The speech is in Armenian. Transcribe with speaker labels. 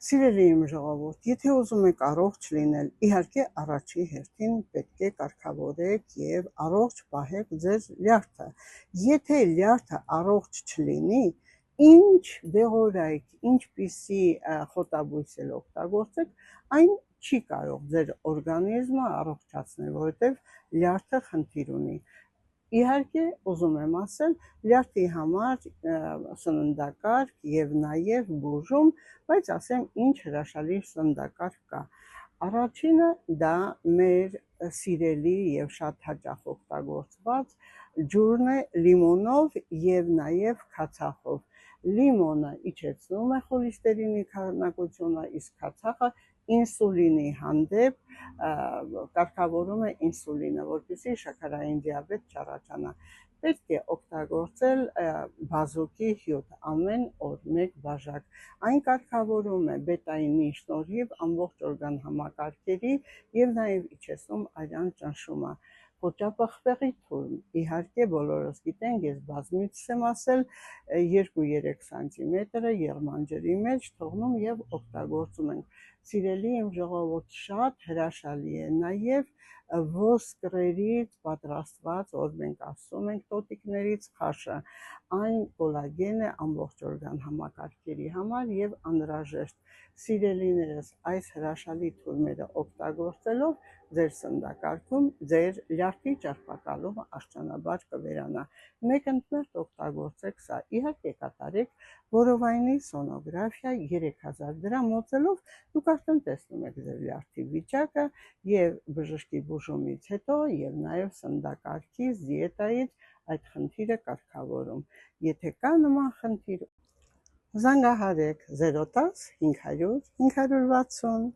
Speaker 1: Սիրելի իմ ժողովուրդ, եթե ուզում եք առողջ լինել, իհարկե առաջի հերթին պետք է կարգավորեք եւ առողջ պահեք ձեր լյարդը։ Եթե լյարդը առողջ չլինի, ինչ դեղորայք, ինչպիսի խոտաբույս էլ օգտագործեք, այն չի կարող ձեր օրգանիզմը առողջացնել, որովհետեւ լյարդը խնդիր ունի։ Իհարկե, ուզում եմ ասել, լյարդի համար սննդակարգ եւ նաեւ բուժում, բայց ասեմ ինչ հրաշալի սննդակարգ կա։ Առաջինը դա մեր սիրելի եւ շատ հաճախ օգտագործված ջուրն է լիմոնով եւ նաեւ քացախով։ Լիմոնը իջեցնում է խոլեստերինի քանակությունը, իսկ քացախը ինսուլինի հանդեպ կարգավորում է ինսուլինը, որպեսզի շաքարային դիաբետ չառաջանա։ Պետք է օգտագործել բազուկի հյութ ամեն օր 1 բաժակ։ Այն կարգավորում է բետայինի շնորհիվ ամբողջ օրգան համակարգերի եւ նաեւ իջեցնում արյան ճնշումը։ Կոճապղպեղի թուրմ, իհարկե բոլորս գիտենք, ես բազմիցս եմ ասել, 2-3 սանտիմետրը եղմանջրի մեջ թողնում եւ օգտագործում ենք։ Սիրելի իմ ժողովուրդ, շատ հրաշալի է նաեւ ոսկրերից պատրաստված, որ մենք ասում ենք տոտիկներից խաշը, այն կոլագեն է ամբողջ օրգան համակարգերի համար եւ անհրաժեշտ։ Սիրելիներս, այս հրաշալի թուրմերը օգտագործելով ձեր սննդակարգում ձեր լյարդի ճարպակալումը աստիճանաբար կվերանա։ Մեկընդմեջ օգտագործեք սա, իհարկե կատարեք որովայնի սոնոգրաֆիա 3000 դրամ մոտելով, դուք արդեն տեսնում եք ձեր լյարդի վիճակը եւ բժշկի բուժումից հետո եւ նաեւ սննդակարգից, դիետայից այդ խնդիրը կարգավորում։ Եթե կա նման խնդիր, զանգահարեք 010 500 560